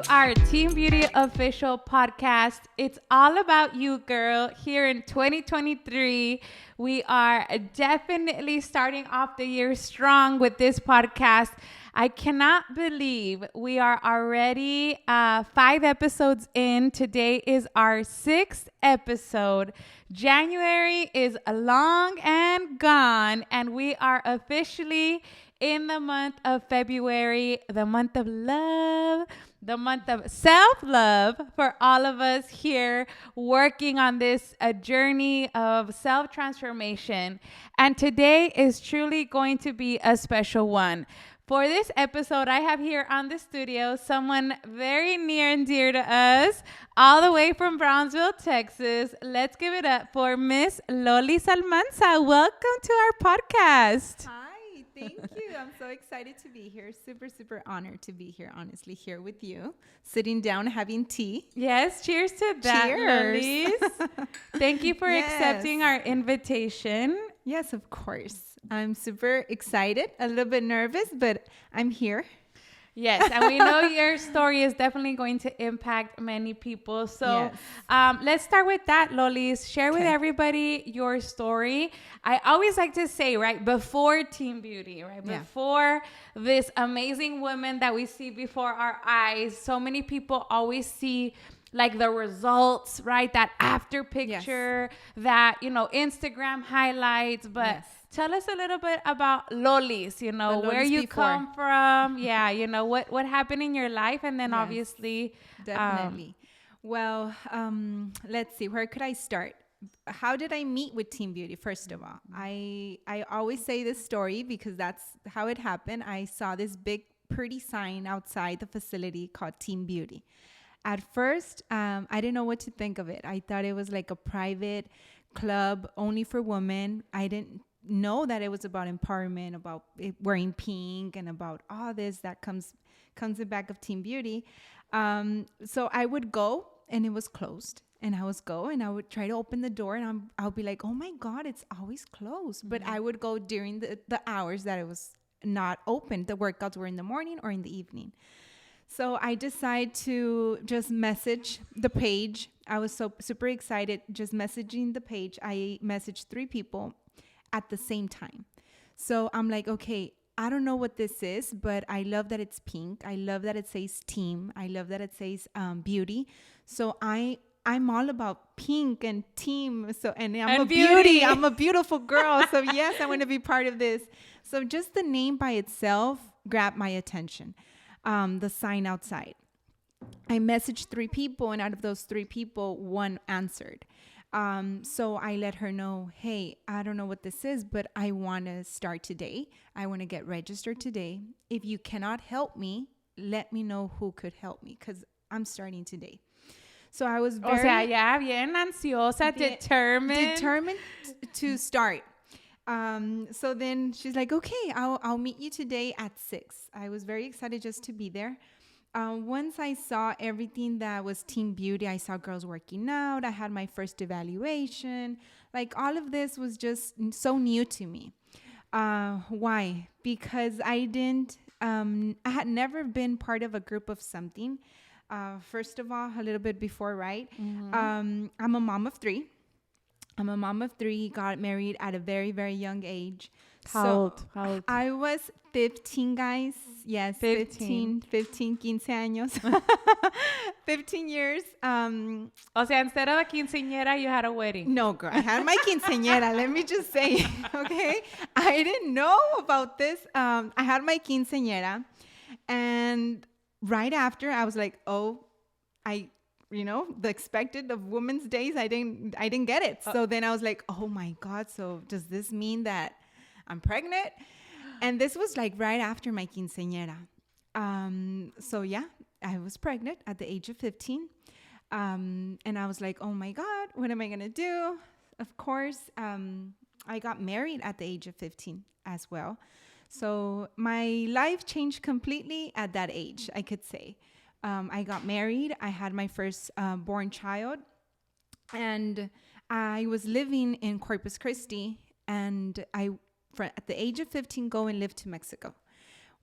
to our Team Beauty official podcast. It's all about you, girl. Here in 2023, we are definitely starting off the year strong with this podcast. I cannot believe we are already 5 episodes in. Today is our 6th episode. January is long and gone, and we are officially in the month of February, the month of love, the month of self-love for all of us here working on this journey of self-transformation. And today is truly going to be a special one. For this episode, I have here on the studio someone very near and dear to us, all the way from Brownsville, Texas. Let's give it up for Miss Lolis Almanza. Welcome to our podcast. Hi, thank you. I'm so excited to be here. Super honored to be here, honestly, here with you, sitting down, having tea. Yes, cheers to that, Cheers. Lolis. Thank you for accepting our invitation. Yes, of course. I'm super excited, a little bit nervous, but I'm here. Yes, and we know your story is definitely going to impact many people. So let's start with that, Lolis. Share with everybody your story. I always like to say, right, before Team Beauty, right, before this amazing woman that we see before our eyes, so many people always see like the results, right? That after picture, that, you know, Instagram highlights. But tell us a little bit about Lolis, you know, where you come from. Yeah, you know, what happened in your life. And then obviously. Definitely. Well, let's see. Where could I start? How did I meet with Team Beauty? First of all, I always say this story because that's how it happened. I saw this big, pretty sign outside the facility called Team Beauty. At first, I didn't know what to think of it. I thought it was like a private club only for women. I didn't know that it was about empowerment, about wearing pink, and about all this that comes in back of Team Beauty. So I would go, and it was closed. And I would try to open the door, and I'll be like, oh my God, it's always closed. But I would go during the hours that it was not open. The workouts were in the morning or in the evening. So I decided to just message the page. I was so super excited just messaging the page. I messaged 3 people at the same time. So I'm like, okay, I don't know what this is, but I love that it's pink. I love that it says team. I love that it says beauty. So I'm all about pink and team. So I'm a beauty. I'm a beautiful girl. So yes, I want to be part of this. So just the name by itself grabbed my attention. The sign outside. I messaged 3 people, and out of those 3 people, 1 answered. So I let her know, hey, I don't know what this is, but I want to start today. I want to get registered today. If you cannot help me, let me know who could help me, because I'm starting today. So I was very... bien ansiosa, determined to start. So then she's like, okay, I'll meet you today at 6. I was very excited just to be there. Once I saw everything that was Team Beauty, I saw girls working out. I had my first evaluation. Like all of this was just so new to me. Why? Because I had never been part of a group of something. First of all, a little bit before, right? I'm a mom of 3. Got married at a very, very young age. How old? I was 15, guys. Yes, 15 15 años. 15 years. O sea, instead of a quinceañera, you had a wedding. No, girl, I had my quinceañera. Let me just say, okay? I didn't know about this. I had my quinceañera. And right after, I was like, the expected of Women's Days, I didn't get it. So then I was like, oh my God, so does this mean that I'm pregnant? And this was like right after my quinceañera. So yeah, I was pregnant at the age of 15. And I was like, oh my God, what am I going to do? Of course, I got married at the age of 15 as well. So my life changed completely at that age, I could say. I got married. I had my first born child. And I was living in Corpus Christi. And at the age of 15, go and live to Mexico.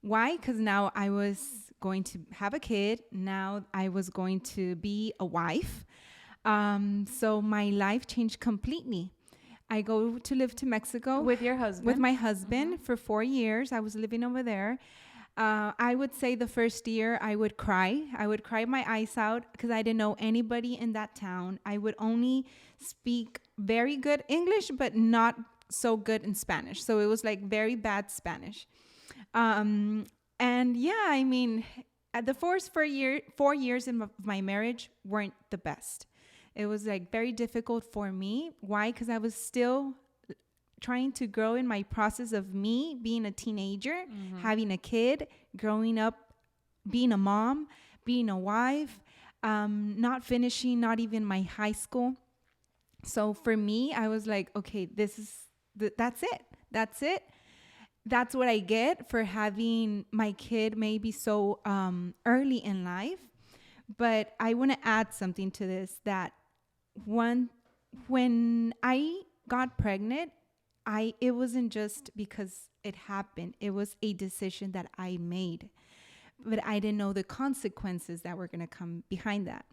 Why? Because now I was going to have a kid. Now I was going to be a wife. So my life changed completely. I go to live to Mexico With your husband? with my husband for 4 years. I was living over there. I would say the first year I would cry. I would cry my eyes out because I didn't know anybody in that town. I would only speak very good English, but not so good in Spanish. So it was like very bad Spanish. And yeah, I mean, at the first 4 years of my marriage weren't the best. It was like very difficult for me. Why? Because I was still trying to grow in my process of me being a teenager, having a kid, growing up, being a mom, being a wife, not finishing, not even my high school. So for me, I was like, okay, that's it. That's it. That's what I get for having my kid maybe so early in life. But I want to add something to this, that when I got pregnant, it wasn't just because it happened. It was a decision that I made, but I didn't know the consequences that were going to come behind that.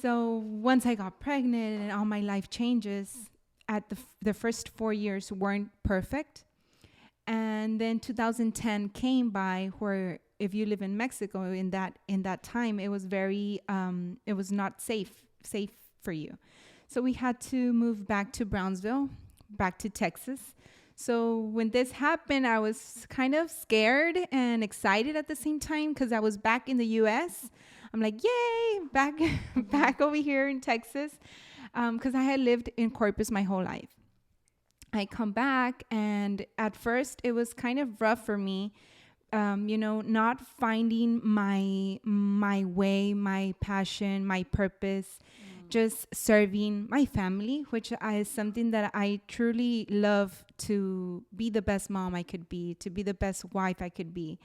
So once I got pregnant and all my life changes, at the first 4 years weren't perfect. And then 2010 came by, where if you live in Mexico in that time, it was it was not safe for you. So we had to move back to Brownsville, back to Texas. So when this happened, I was kind of scared and excited at the same time, because I was back in the US. I'm like, yay, back over here in Texas, because I had lived in Corpus my whole life. I come back, and at first it was kind of rough for me, not finding my way, my passion, my purpose, just serving my family, which is something that I truly love, to be the best mom I could be, to be the best wife I could be.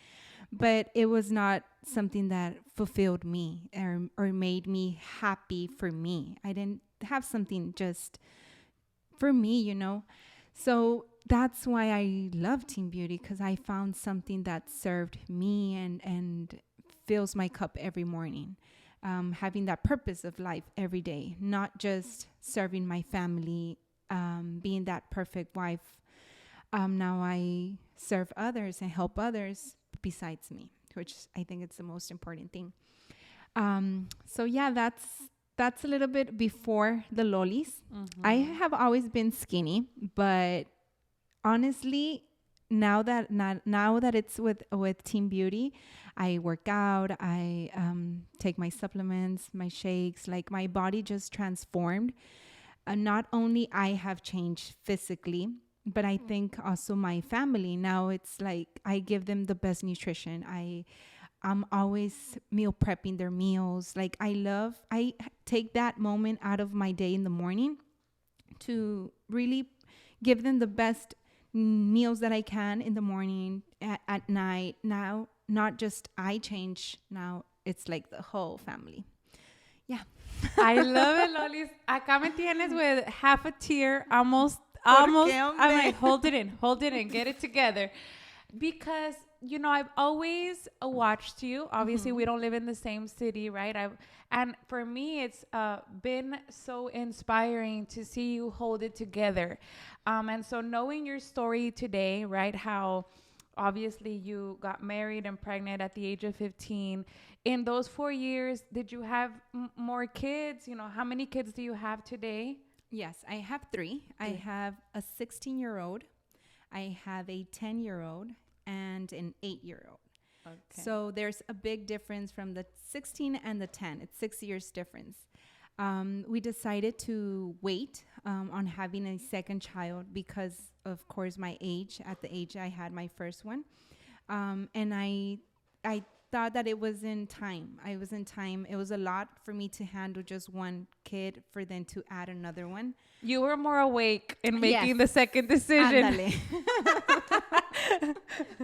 But it was not something that fulfilled me or made me happy for me. I didn't have something just for me. So that's why I love Team Beauty, because I found something that served me and fills my cup every morning. Having that purpose of life every day, not just serving my family, being that perfect wife. Now I serve others and help others besides me, which I think it's the most important thing. So yeah, that's a little bit before the Lolis. I have always been skinny, but honestly, now that it's with Team Beauty, I work out, I take my supplements, my shakes, like my body just transformed. Not only I have changed physically, but I think also my family. Now it's like I give them the best nutrition. I'm always meal prepping their meals. Like I take that moment out of my day in the morning to really give them the best meals that I can in the morning, at night. Now, not just I change. Now it's like the whole family. Yeah. I love it, Lolis. Acá me tienes with half a tear, almost. Hombre? I'm like, hold it in, get it together. Because, I've always watched you. Obviously, we don't live in the same city, right? And for me, it's been so inspiring to see you hold it together. And so knowing your story today, right, how obviously you got married and pregnant at the age of 15. In those 4 years, did you have more kids? How many kids do you have today? Yes, I have 3. I have a 16-year-old, I have a 10-year-old, and an 8-year-old. Okay. So there's a big difference from the 16 and the 10. It's 6 years difference. We decided to wait on having a second child because, of course, my age, at the age I had my first one. And I thought that it was in time. I was in time. It was a lot for me to handle just one kid, for then to add another one. You were more awake in making the second decision.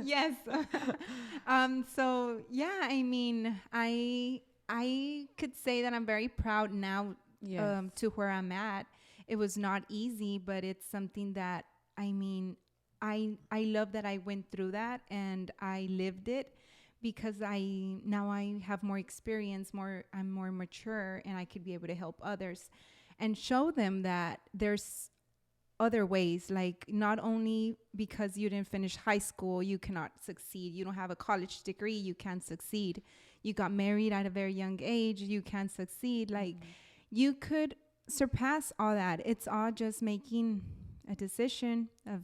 Yes. So yeah, I mean, I could say that I'm very proud now, to where I'm at. It was not easy, but it's something that, I mean, I love that I went through that and I lived it, because I have more experience, I'm more mature, and I could be able to help others and show them that there's other ways. Like, not only because you didn't finish high school you cannot succeed, you don't have a college degree, you can't succeed, you got married at a very young age, you can't succeed. Like, you could surpass all that. It's all just making a decision of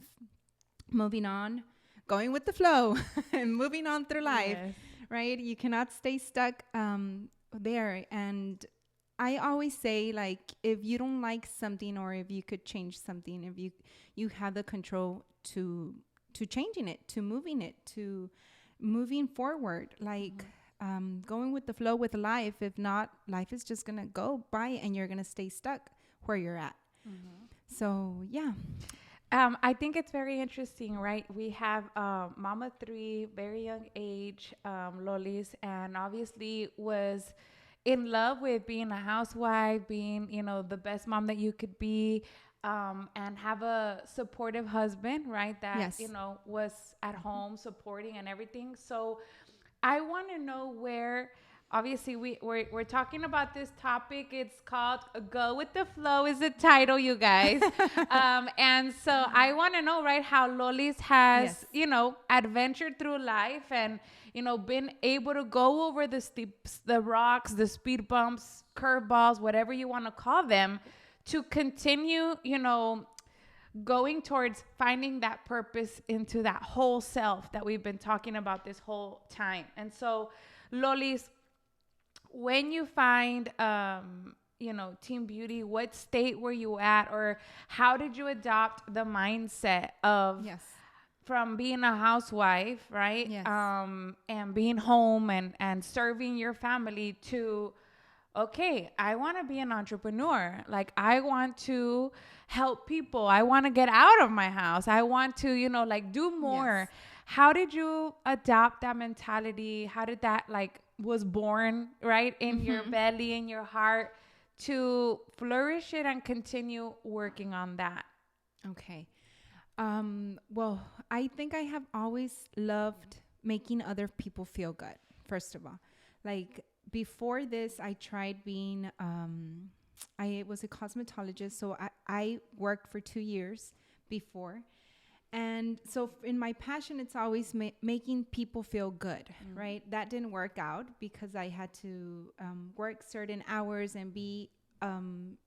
moving on, going with the flow, and moving on through life. Yes. Right? You cannot stay stuck there. And I always say, like, if you don't like something, or if you could change something, if you have the control to changing it, to moving forward, like, going with the flow with life. If not, life is just gonna go by and you're gonna stay stuck where you're at. So yeah. I think it's very interesting, right? We have Mama 3, very young age, Lolis, and obviously was in love with being a housewife, being, the best mom that you could be, and have a supportive husband, right? That, yes. Was at home supporting and everything. So I want to know where, obviously we're talking about this topic. It's called Go With The Flow is the title, you guys. And so I want to know, right, how Lolis has, yes. Adventured through life and, been able to go over the rocks, the speed bumps, curveballs, whatever you want to call them, to continue, going towards finding that purpose into that whole self that we've been talking about this whole time. And so, Lolis, when you find, Team Beauty, what state were you at, or how did you adopt the mindset of yes. from being a housewife, right? Yes. And being home and serving your family to, okay, I want to be an entrepreneur. Like, I want to help people. I want to get out of my house. I want to, do more. Yes. How did you adopt that mentality? How did that, was born, right, in your belly, in your heart, to flourish it and continue working on that? Okay. Well, I think I have always loved making other people feel good, first of all. Like, before this, I tried being, I was a cosmetologist, so I worked for 2 years before. And so in my passion, it's always making people feel good, right? That didn't work out because I had to work certain hours and be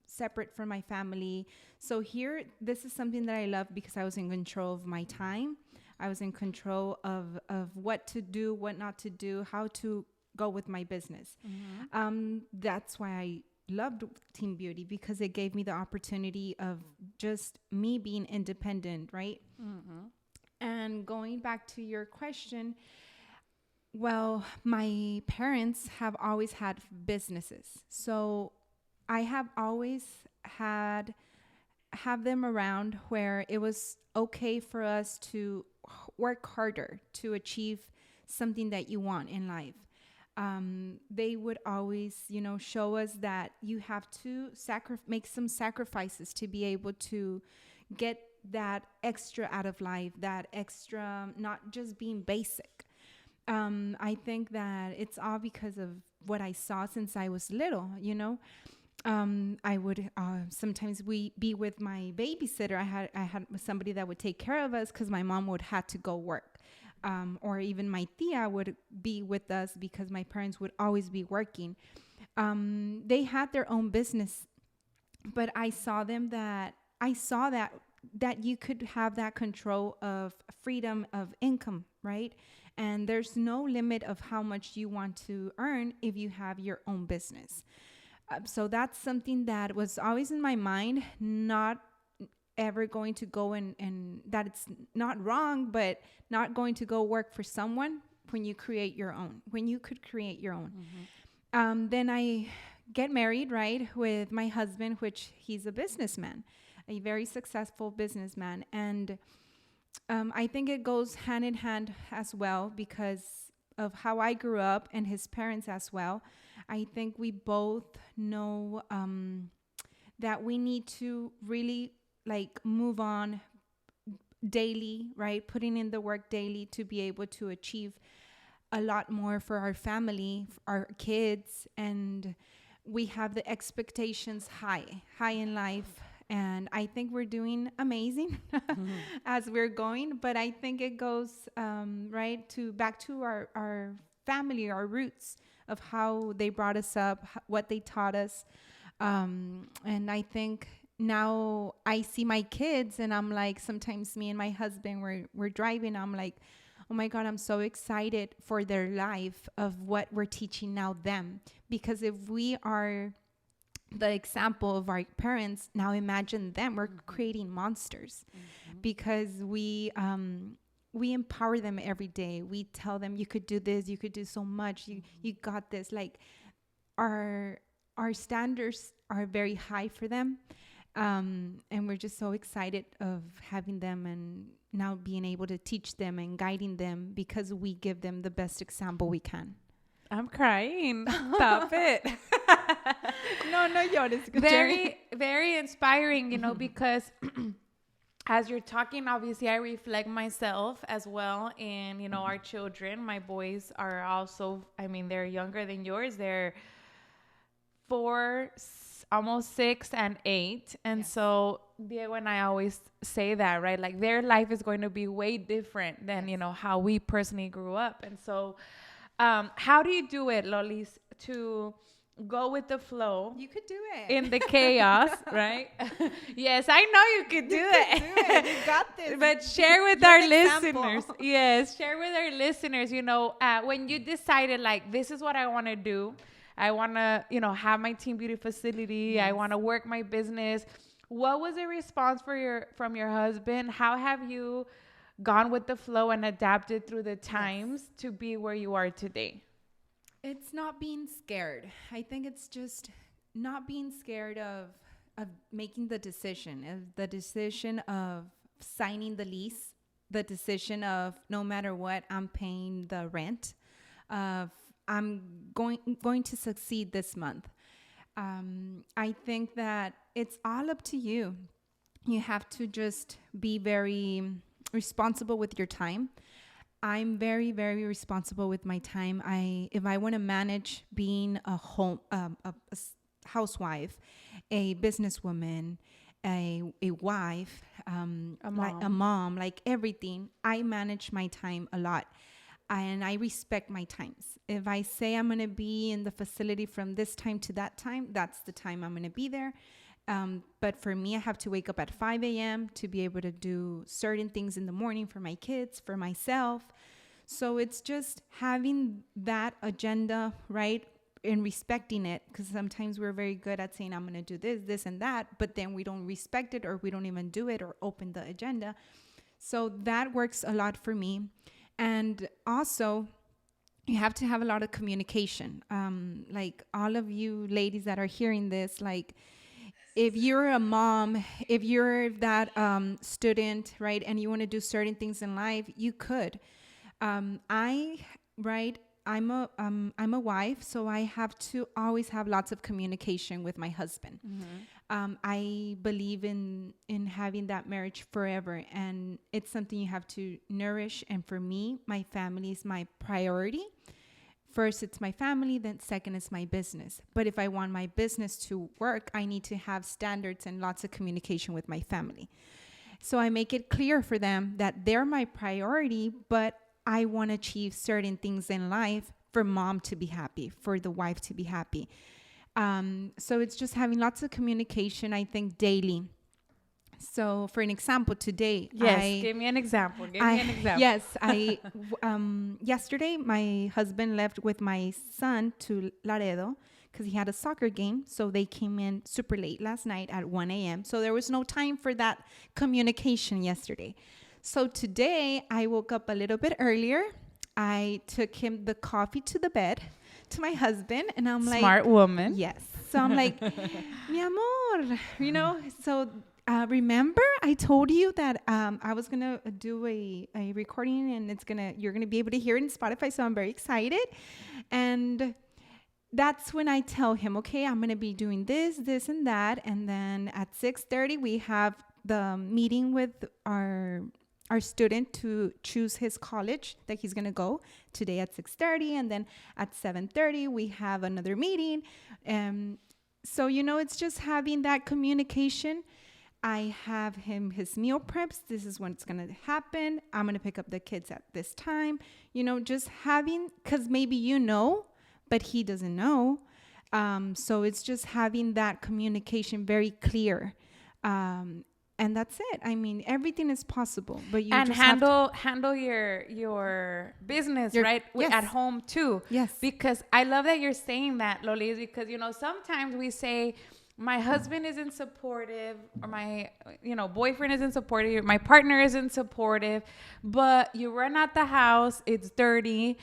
separate from my family. So here, this is something that I love because I was in control of my time. I was in control of what to do, what not to do, how to go with my business. That's why I loved Team Beauty, because it gave me the opportunity of just me being independent, right? And going back to your question, well, my parents have always had businesses, so I have always have them around where it was okay for us to work harder to achieve something that you want in life. They would always, show us that you have to make some sacrifices to be able to get that extra out of life, that extra, not just being basic. I think that it's all because of what I saw since I was little, I would sometimes we be with my babysitter. I had somebody that would take care of us because my mom would have to go work. Or even my tia would be with us because my parents would always be working. They had their own business, but I saw that you could have that control of freedom of income, right? And there's no limit of how much you want to earn if you have your own business. So that's something that was always in my mind, not ever going to go and that it's not wrong, but not going to go work for someone when you could create your own. Then I get married, right, with my husband, which he's a businessman, a very successful businessman. And I think it goes hand in hand as well because of how I grew up and his parents as well. I think we both know that we need to really move on daily, right? Putting in the work daily to be able to achieve a lot more for our family, our kids, and we have the expectations high in life. And I think we're doing amazing as we're going. But I think it goes right to back to our family, our roots of how they brought us up, what they taught us. And I think now I see my kids, and I'm like, sometimes me and my husband, we're driving. I'm like, oh my God, I'm so excited for their life of what we're teaching now them. Because if we are the example of our parents, now imagine them. We're creating monsters because we empower them every day. We tell them, you could do this, you could do so much, you got this. Like our standards are very high for them. And we're just so excited of having them and now being able to teach them and guiding them because we give them the best example we can. I'm crying. Stop it. No, llores. Very inspiring, because as you're talking, obviously I reflect myself as well. And, our children, my boys are also, they're younger than yours. They're 4, almost 6 and 8. And yes. So Diego and I always say that, right? Like their life is going to be way different than, how we personally grew up. And so how do you do it, Lolis, to go with the flow? You could do it. In the chaos, right? Yes, I know you could do it. You got this. But share with our listeners. Yes, share with our listeners, when you decided, like, this is what I want to do. I want to, have my Team Beauty facility. Yes. I want to work my business. What was the response from your husband? How have you gone with the flow and adapted through the times to be where you are today? It's not being scared. I think it's just not being scared of making the decision of signing the lease, the decision of no matter what, I'm paying the rent, of I'm going to succeed this month. I think that it's all up to you. You have to just be very responsible with your time. I'm very, very responsible with my time. If I want to manage being a housewife, a businesswoman, a wife, a mom, like everything, I manage my time a lot. And I respect my times. If I say I'm going to be in the facility from this time to that time, that's the time I'm going to be there. But for me, I have to wake up at 5 a.m. to be able to do certain things in the morning for my kids, for myself. So it's just having that agenda, right? And respecting it. Because sometimes we're very good at saying, I'm going to do this, and that. But then we don't respect it, or we don't even do it or open the agenda. So that works a lot for me. And also, you have to have a lot of communication. Like all of you ladies that are hearing this, like if you're a mom, if you're that student, right, and you want to do certain things in life, you could. I'm a wife, so I have to always have lots of communication with my husband. Mm-hmm. I believe in having that marriage forever, and it's something you have to nourish. And for me, my family is my priority. First, it's my family. Then second, is my business. But if I want my business to work, I need to have standards and lots of communication with my family. So I make it clear for them that they're my priority, but I want to achieve certain things in life for mom to be happy, for the wife to be happy. So it's just having lots of communication, I think, daily. So for an example, today, give me an example. Yes, yesterday my husband left with my son to Laredo because he had a soccer game. So they came in super late last night at 1 a.m. So there was no time for that communication yesterday. So today I woke up a little bit earlier. I took him the coffee to the bed, to my husband, and I'm like, smart woman. Yes. So I'm like, mi amor, so remember I told you that I was gonna do a recording, and you're gonna be able to hear it in Spotify. So I'm very excited. And that's when I tell him, okay, I'm gonna be doing this, and that. And then at 6:30 we have the meeting with our our student to choose his college that he's going to go today at 6:30, and then at 7:30 we have another meeting. So, it's just having that communication. I have him his meal preps. This is when it's going to happen. I'm going to pick up the kids at this time. Just having, because maybe but he doesn't know. So it's just having that communication very clear. And that's it. I mean, everything is possible, but you just handle your business, right? Yes. At home too. Yes. Because I love that you're saying that, Lolis, because, sometimes we say, my husband isn't supportive, or my, boyfriend isn't supportive, my partner isn't supportive, but you run out the house, it's dirty,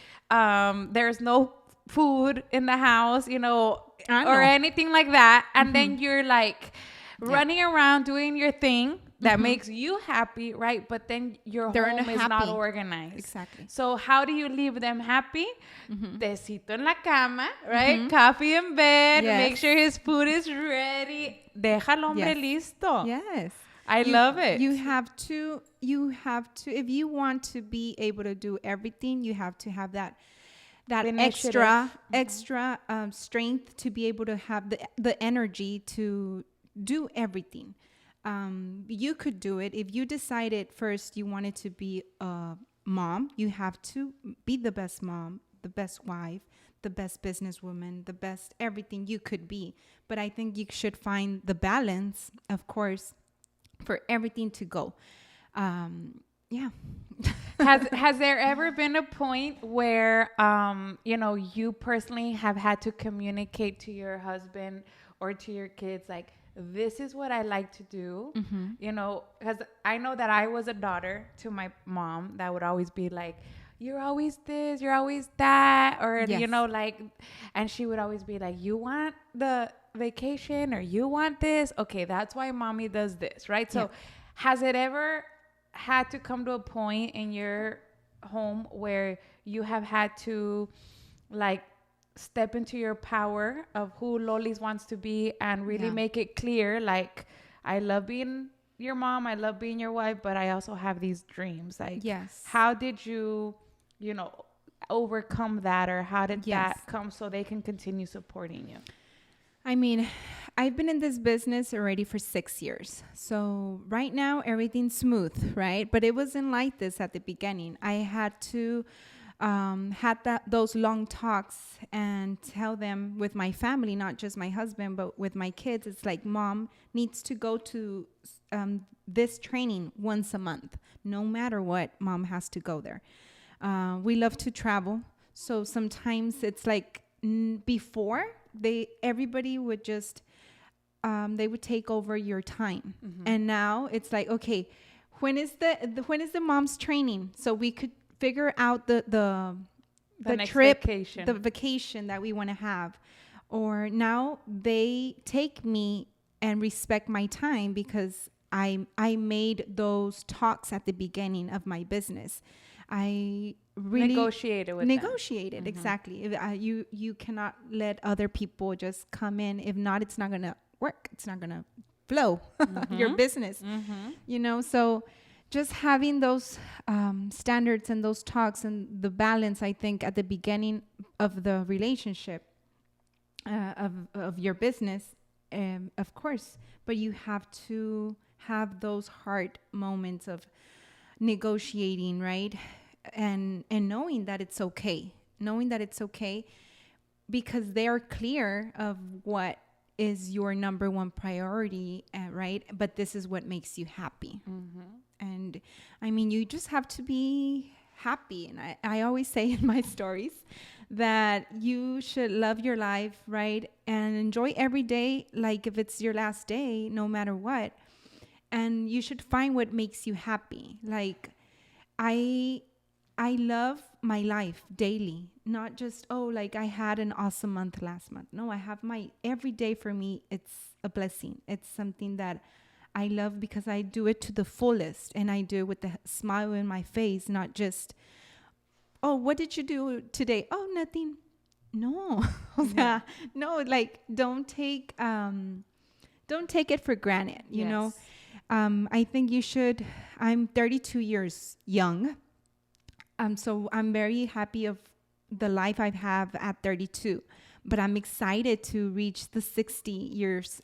there's no food in the house, or anything like that. And then you're like running around doing your thing that makes you happy, right? But then your home is not organized. Exactly. So how do you leave them happy? Tecito en la cama, right? Coffee in bed. Yes. Make sure his food is ready. Deja al hombre listo. Yes. I love it. You have to, if you want to be able to do everything, you have to have that extra strength to be able to have the energy to do everything. You could do it if you decided first you wanted to be a mom. You have to be the best mom, the best wife, the best businesswoman, the best everything you could be. But I think you should find the balance, of course, for everything to go. Has there ever been a point where you personally have had to communicate to your husband or to your kids, like, this is what I like to do, because I know that I was a daughter to my mom that would always be like, you're always this, you're always that, or, and she would always be like, you want the vacation or you want this? Okay, that's why mommy does this, right? So has it ever had to come to a point in your home where you have had to, like, step into your power of who Lolis wants to be and really make it clear, like, I love being your mom, I love being your wife, but I also have these dreams? Like, how did you, overcome that, or how did that come so they can continue supporting you? I mean, I've been in this business already for 6 years. So right now, everything's smooth, right? But it wasn't like this at the beginning. I had to those long talks and tell them with my family, not just my husband, but with my kids. It's like, mom needs to go to this training once a month. No matter what, mom has to go there. We love to travel. So sometimes it's like before, everybody would just, they would take over your time. And now it's like, okay, when is the mom's training? So we could figure out the trip, vacation. The vacation that we want to have. Or now they take me and respect my time because I made those talks at the beginning of my business. I really negotiated exactly. You cannot let other people just come in. If not, it's not gonna work. It's not gonna flow your business. So just having those standards and those talks and the balance, I think, at the beginning of the relationship of your business, of course, but you have to have those hard moments of negotiating, right? And knowing that it's okay, because they are clear of what is your number one priority, right? But this is what makes you happy. And I mean, you just have to be happy. And I always say in my stories that you should love your life, right? And enjoy every day, like if it's your last day, no matter what. And you should find what makes you happy. Like, I love my life daily, not just, like I had an awesome month last month. No, I have every day for me, it's a blessing. It's something that I love because I do it to the fullest, and I do it with a smile in my face, not just, what did you do today? Oh, nothing. No. No, like don't take it for granted, you know? I think you should. I'm 32 years young. So I'm very happy of the life I have at 32. But I'm excited to reach the 60 years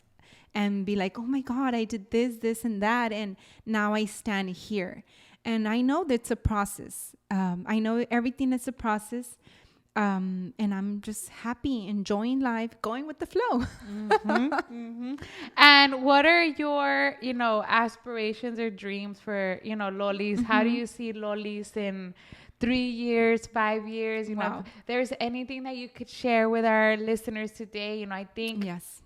and be like, oh my God, I did this, this, and that. And now I stand here. And I know that's a process. I know everything is a process. And I'm just happy, enjoying life, going with the flow. And what are your, aspirations or dreams for, Lolis? How do you see Lolis in 3 years, 5 years? Wow. If there's anything that you could share with our listeners today, I think Yes.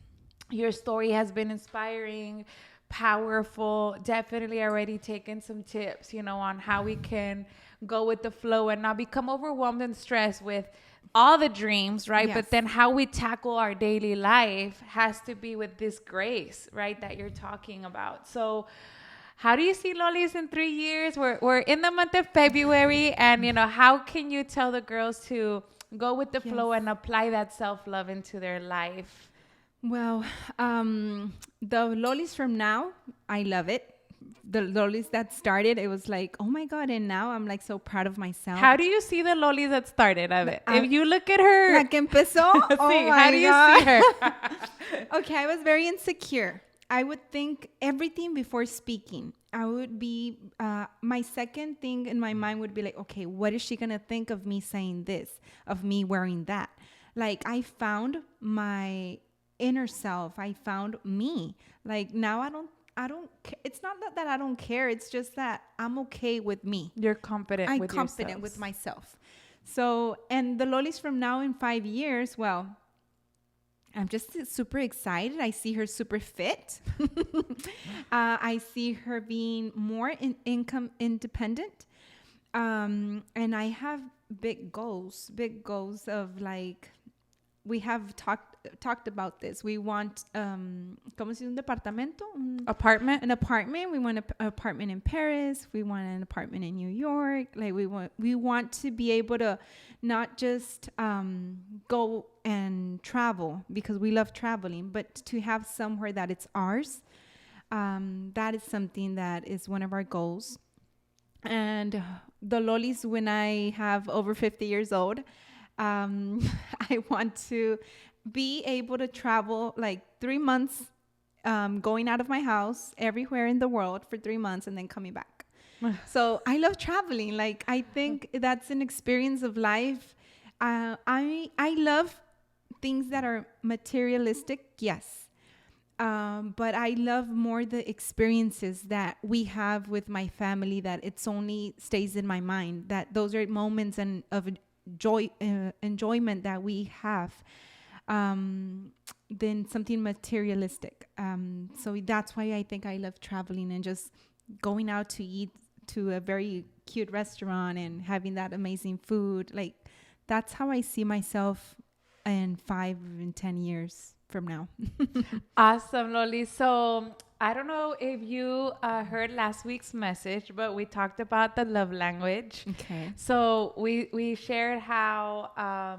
your story has been inspiring, powerful, definitely already taken some tips, on how we can go with the flow and not become overwhelmed and stressed with all the dreams, right? Yes. But then how we tackle our daily life has to be with this grace, right, that you're talking about. So how do you see Lolis in 3 years? We're in the month of February, and how can you tell the girls to go with the flow and apply that self-love into their life? Well, the Lolis from now, I love it. The Lolis that started, it was like, oh my God. And now I'm like so proud of myself. How do you see the Lolis that started of it? If you look at her. La que empezó? Oh my how do you God. see her? Okay, I was very insecure. I would think everything before speaking. I would be, my second thing in my mind would be like, okay, what is she going to think of me saying this, of me wearing that? Like, I found my inner self. I found me. Like, now I don't, it's not that I don't care. It's just that I'm okay with me. You're confident I'm with confident yourselves. with myself. So, and the Lolis from now in 5 years, well, I'm just super excited. I see her super fit. I see her being more income independent. And I have big goals of like, we have talked about this. We want, ¿cómo se dice? Un departamento? Apartment? An apartment. We want an apartment in Paris. We want an apartment in New York. Like we want to be able to not just go and travel because we love traveling, but to have somewhere that it's ours. That is something that is one of our goals. And the Lolis, when I have over 50 years old, I want to be able to travel like 3 months, going out of my house everywhere in the world for 3 months and then coming back. So I love traveling. Like, I think that's an experience of life. I love things that are materialistic, yes. But I love more the experiences that we have with my family, that it's only stays in my mind, that those are moments of joy, enjoyment that we have, than something materialistic. So that's why I think I love traveling and just going out to eat to a very cute restaurant and having that amazing food. Like, that's how I see myself in 5 and 10 years from now. Awesome, Loli. So I don't know if you heard last week's message, but we talked about the love language. Okay. So we shared how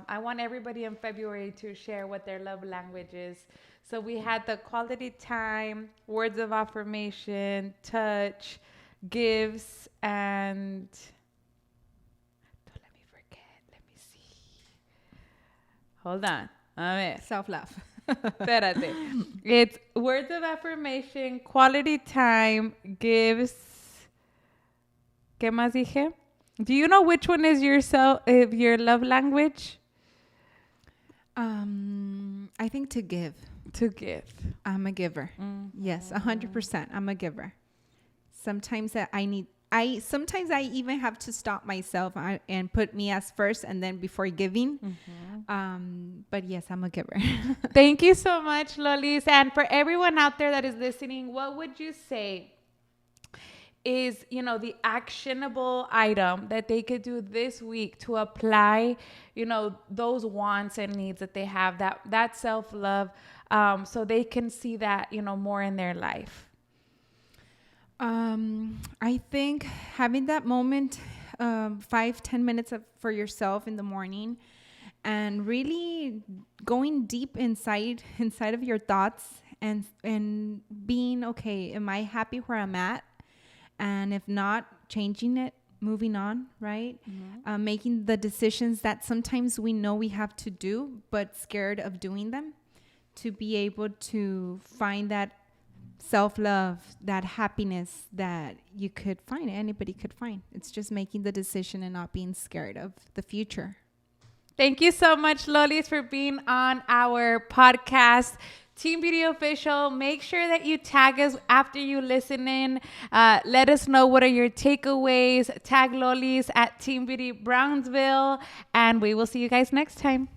I want everybody in February to share what their love language is. So we had the quality time, words of affirmation, touch, gifts, and don't let me forget. Let me see. Hold on. A ver. Self-love. Espérate. It's words of affirmation, quality time, gifts. ¿Qué más dije? Do you know which one is your love language? I think to give. To give. I'm a giver. Mm-hmm. Yes, 100%. I'm a giver. Sometimes sometimes I even have to stop myself and put me as first and then before giving. Mm-hmm. But yes, I'm a giver. Thank you so much, Lolis. And for everyone out there that is listening, what would you say is, the actionable item that they could do this week to apply, those wants and needs that they have, that self-love, so they can see that, more in their life? I think having that moment, 5-10 minutes for yourself in the morning, and really going deep inside of your thoughts and being okay, am I happy where I'm at? And if not, changing it, moving on, right? Making the decisions that sometimes we know we have to do, but scared of doing them, to be able to find that self-love, that happiness that you could find, anybody could find. It's just making the decision and not being scared of the future. Thank you so much, Lolis, for being on our podcast. Team Beauty Official, make sure that you tag us after you listen in. Let us know what are your takeaways. Tag Lolis at Team Beauty Brownsville, and we will see you guys next time.